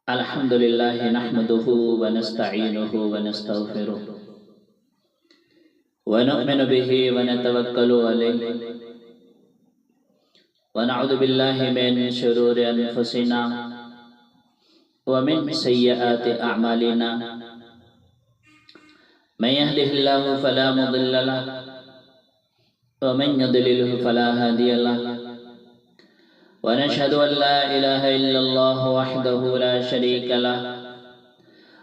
الحمد لله نحمده ونستعينه ونستغفره ونؤمن به ونتوكل عليه ونعوذ بالله من شرور أنفسنا ومن سيئات أعمالنا من يهده الله فلا مضل له ومن يضلله فلا هادي له ونشهد أن لا إله إلا الله وحده لا شريك له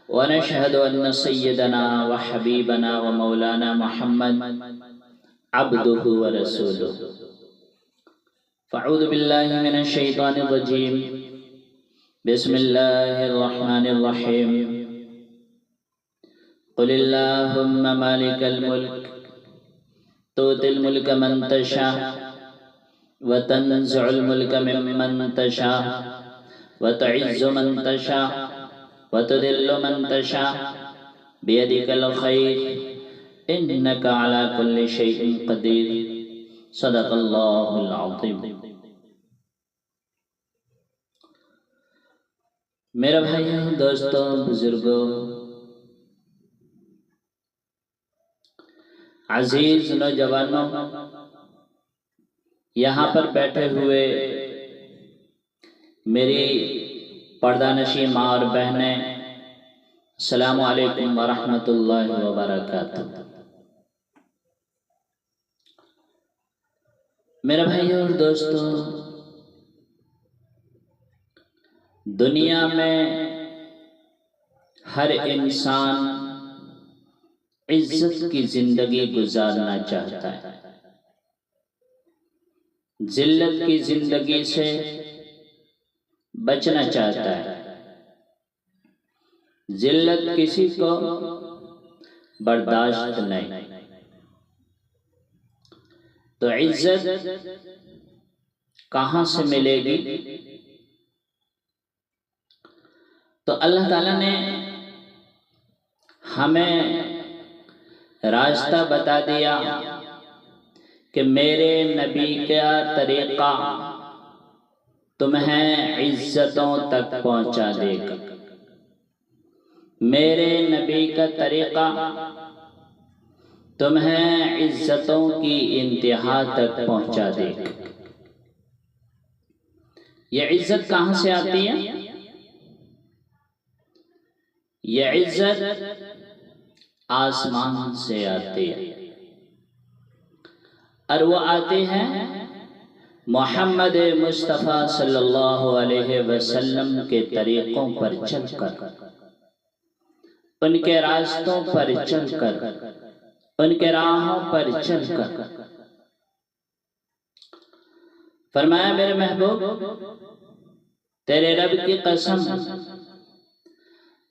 ونشهد أن سيدنا وحبيبنا ومولانا محمد عبده ورسوله فأعوذ بالله من الشيطان الرجيم بسم الله الرحمن الرحيم قل اللهم مالك الملك تؤتي الملك من تشاء وتنزع الملك ممن تشاء وتعز من تشاء وتذل من تشاء بيدك الخير إنك على كل شيء قدير صدق الله العظيم۔ میرے بھائیوں، دوستوں، بزرگوں، عزیز نوجوانوں، یہاں پر بیٹھے ہوئے میری پردہ نشین ماں اور بہنیں، السلام علیکم ورحمۃ اللہ وبرکاتہ۔ میرے بھائیوں اور دوستوں، دنیا میں ہر انسان عزت کی زندگی گزارنا چاہتا ہے، ذلت کی زندگی سے بچنا چاہتا ہے۔ ذلت کسی کو برداشت نہیں، تو عزت کہاں سے ملے گی؟ تو اللہ تعالیٰ نے ہمیں راستہ بتا دیا کہ میرے نبی کا طریقہ تمہیں عزتوں تک پہنچا دے گا، میرے نبی کا طریقہ تمہیں عزتوں کی انتہا تک پہنچا دے گا۔ یہ عزت کہاں سے آتی ہے؟ یہ عزت آسمان سے آتی ہے، اور وہ آتے ہیں محمد مصطفیٰ صلی اللہ علیہ وسلم کے طریقوں پر چل کر، ان کے راستوں پر چل کر، ان کے راہوں پر چل کر۔ فرمایا میرے محبوب، تیرے رب کی قسم،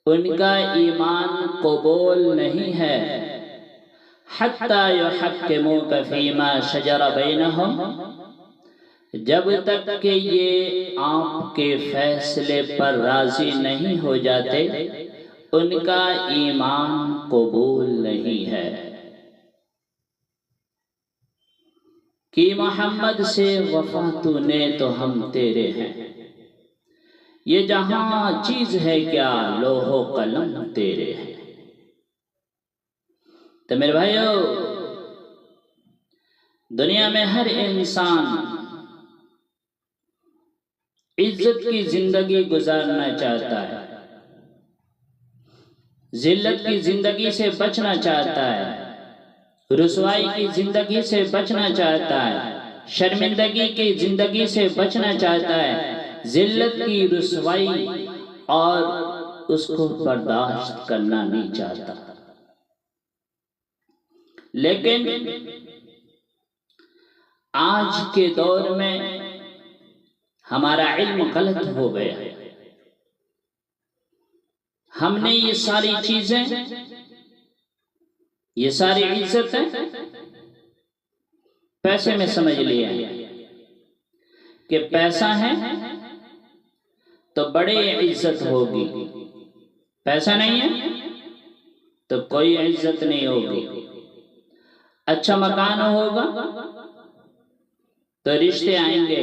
ان کا ایمان قبول نہیں ہے حتی یحکموک فیما شجر بینہم، جب تک کہ یہ آپ کے فیصلے پر راضی نہیں ہو جاتے، ان کا ایمان قبول نہیں ہے۔ کہ محمد سے وفا تو نے تو ہم تیرے ہیں، یہ جہاں چیز ہے کیا لوح و قلم تیرے ہیں۔ تو میرے بھائیو، دنیا میں ہر انسان عزت کی زندگی گزارنا چاہتا ہے، ذلت کی زندگی سے بچنا چاہتا ہے، رسوائی کی زندگی سے بچنا چاہتا ہے، شرمندگی کی زندگی سے بچنا چاہتا ہے، ذلت کی، رسوائی اور اس کو برداشت کرنا نہیں چاہتا۔ لیکن آج کے دور میں ہمارا علم غلط ہو گیا، ہم نے یہ ساری چیزیں، یہ ساری عزتیں پیسے میں سمجھ لیا کہ پیسہ ہے تو بڑی عزت ہوگی، پیسہ نہیں ہے تو کوئی عزت نہیں ہوگی۔ اچھا مکان ہوگا تو رشتے آئیں گے،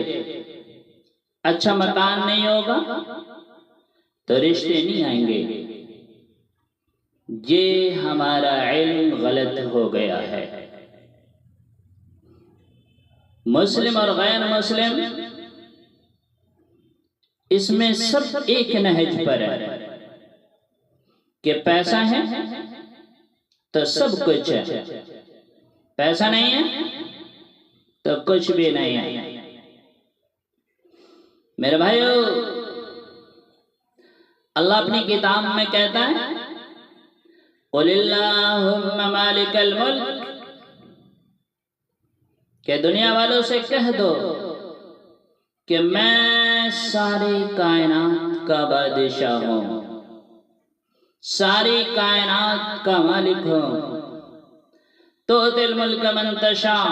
اچھا مکان نہیں ہوگا تو رشتے نہیں آئیں گے۔ یہ ہمارا علم غلط ہو گیا ہے۔ مسلم اور غیر مسلم اس میں سب ایک نہج پر ہے کہ پیسہ ہے تو سب کچھ ہے، پیسہ نہیں ہے تو کچھ بھی نہیں ہے۔ میرے بھائیو، اللہ اپنی کتاب میں کہتا ہے قُلِ اللَّهُمَّ مَالِكَ الْمُلْكِ، کہ دنیا والوں سے کہہ دو کہ میں ساری کائنات کا بادشاہ ہوں، ساری کائنات کا مالک ہوں۔ تُؤْتِي الْمُلْكَ مَن تَشَاءُ،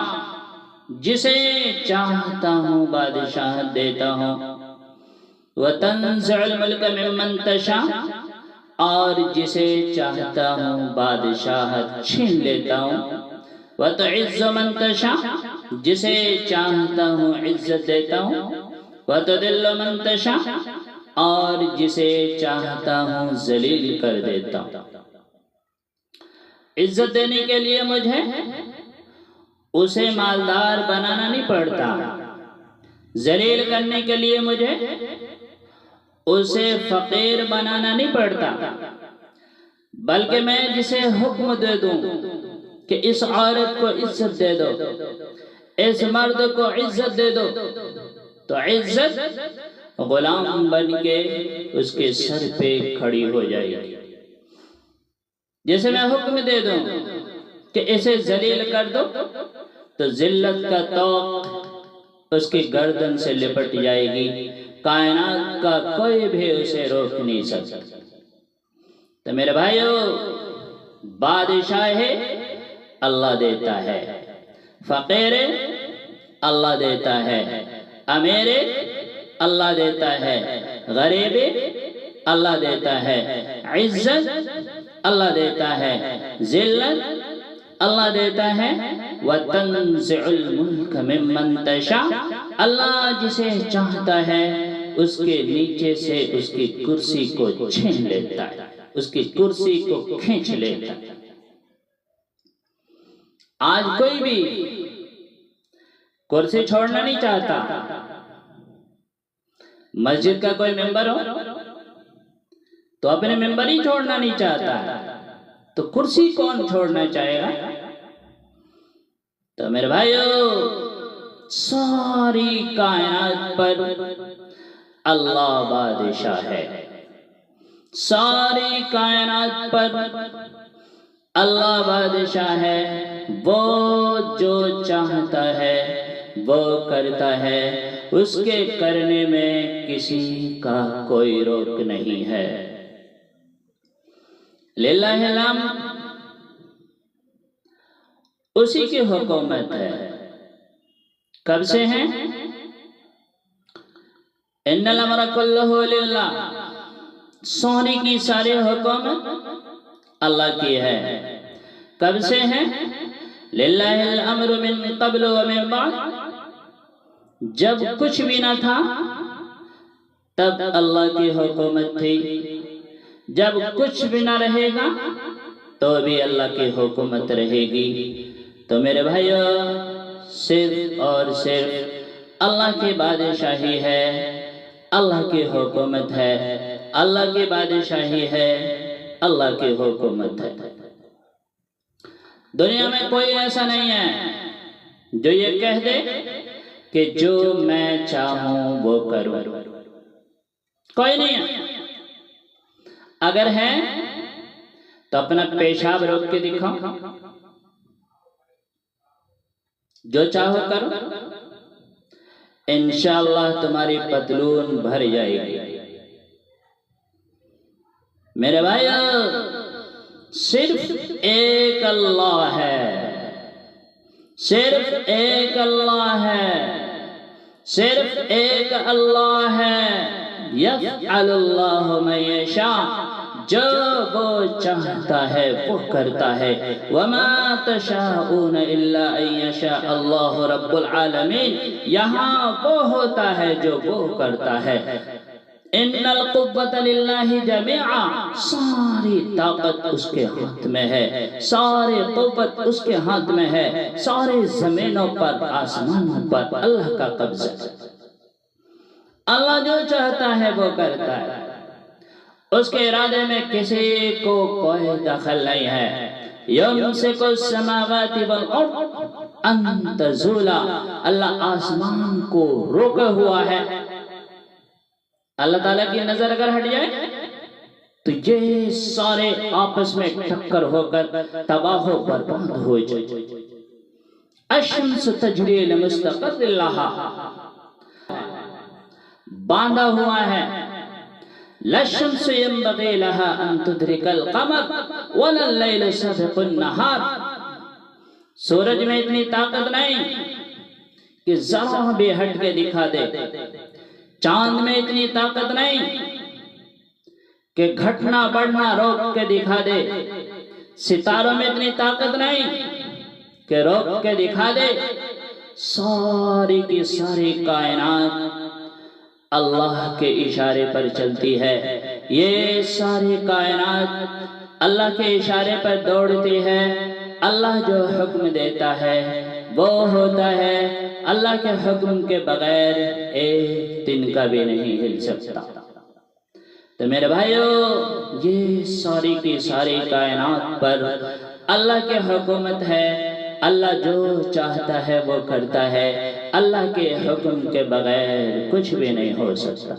جسے چاہتا ہوں بادشاہت دیتا ہوں۔ وَتَنزِعُ الْمُلْكَ مِمَّن تَشَاءُ، اور جسے چاہتا ہوں بادشاہت چھین لیتا ہوں۔ وَتُعِزُّ مَن تَشَاءُ، جسے چاہتا ہوں عزت دیتا ہوں۔ وَتُذِلُّ مَن تَشَاءُ، اور جسے چاہتا ہوں ذلیل کر دیتا ہوں۔ عزت دینے کے لیے مجھے اسے مالدار بنانا نہیں پڑتا، ذلیل کرنے کے لیے مجھے اسے فقیر بنانا نہیں پڑتا، بلکہ میں جسے حکم دے دوں کہ اس عورت کو عزت دے دو، اس مرد کو عزت دے دو، تو عزت غلام بن کے اس کے سر پہ کھڑی ہو جائے گی۔ جیسے میں حکم دے دوں کہ اسے ذلیل کر دو تو ذلت کا طوق اس کی گردن سے لپٹ جائے گی، کائنات کا کوئی بھی اسے روک نہیں سکتا۔ تو میرے بھائیو، بادشاہ اللہ دیتا ہے، فقیر اللہ دیتا ہے، امیر اللہ دیتا ہے، غریب اللہ دیتا ہے، عزت اللہ دیتا ہے، ذلت اللہ دیتا ہے۔ وَتَنزِعُ الْمُلْكَ مِمَّن تَشَاءُ، اللہ جسے چاہتا ہے اس کے نیچے سے اس کی کرسی کو چھین لیتا ہے، اس کی کرسی کو کھینچ لیتا ہے۔ آج کوئی بھی کرسی چھوڑنا نہیں چاہتا۔ مسجد کا کوئی ممبر ہو تو اپنے ممبر ہی چھوڑنا نہیں چاہتا، تو کرسی کون چھوڑنا چاہے گا؟ تو میرے بھائیو، ساری کائنات پر اللہ بادشاہ ہے، ساری کائنات پر اللہ بادشاہ ہے۔ وہ جو چاہتا ہے وہ کرتا ہے، اس کے کرنے میں کسی کا کوئی روک نہیں ہے۔ للہ الحمد، اسی کی حکومت ہے۔ کب سے ہے؟ ان الامر کلہ للہ، سونے کی ساری حکومت اللہ کی ہے۔ کب سے ہے؟ للہ الامر من قبل و من بعد، جب کچھ بھی نہ تھا تب اللہ کی حکومت تھی، جب کچھ بھی نہ رہے گا تو بھی اللہ کی حکومت رہے گی۔ تو میرے بھائیو، صرف اور صرف اللہ کی بادشاہی ہے، اللہ کی حکومت ہے، اللہ کی بادشاہی ہے، اللہ کی حکومت ہے۔ دنیا میں کوئی ایسا نہیں ہے جو یہ کہہ دے کہ جو میں چاہوں وہ کروں، کوئی نہیں ہے۔ اگر ہے تو اپنا پیشاب روک کے دکھاؤ، جو چاہو کرو، انشاءاللہ تمہاری پتلون بھر جائے گی۔ میرے بھائیو، صرف ایک اللہ ہے، صرف ایک اللہ ہے، صرف ایک اللہ ہے۔ یفعل اللہ من یشاء، جو وہ چاہتا ہے وہ کرتا ہے۔ وما تشاءون الا ان یشاء اللہ رب العالمین، یہاں وہ ہوتا ہے جو وہ کرتا ہے۔ ان القوت للہ جمیعا، ساری طاقت اس کے ہاتھ میں ہے، ساری قوت اس کے ہاتھ میں ہے، سارے زمینوں پر آسمانوں پر اللہ کا قبضہ ہے۔ اللہ جو چاہتا ہے وہ کرتا ہے، اس کے ارادے میں کسی کو کوئی دخل نہیں ہے۔ یمسک السماوات والارض ان تزولا، اللہ آسمان کو روکا ہوا ہے۔ اللہ تعالیٰ کی نظر اگر ہٹ جائے تو یہ سارے آپس میں ٹکر ہو کر تباہ و برباد ہو جائے۔ الشمس تجری لمستقر لہا، باندھا ہوا ہے۔ للشمس ينبغي لها ان تدرك القمر ولا الليل سابق النهار، سورج میں اتنی طاقت نہیں کہ ذرا بھی ہٹ کے دکھا دے، چاند میں اتنی طاقت نہیں کہ گھٹنا بڑھنا روک کے دکھا دے، ستاروں میں اتنی طاقت نہیں کہ روک کے دکھا دے۔ ساری کی ساری کائنات اللہ کے اشارے پر چلتی ہے، یہ ساری کائنات اللہ کے اشارے پر دوڑتی ہے۔ اللہ جو حکم دیتا ہے وہ ہوتا ہے، اللہ کے حکم کے بغیر ایک دن کا بھی نہیں ہل سکتا۔ تو میرے بھائیو، یہ ساری کی ساری کائنات پر اللہ کی حکومت ہے، اللہ جو چاہتا ہے وہ کرتا ہے، اللہ کے حکم کے بغیر کچھ بھی نہیں ہو سکتا۔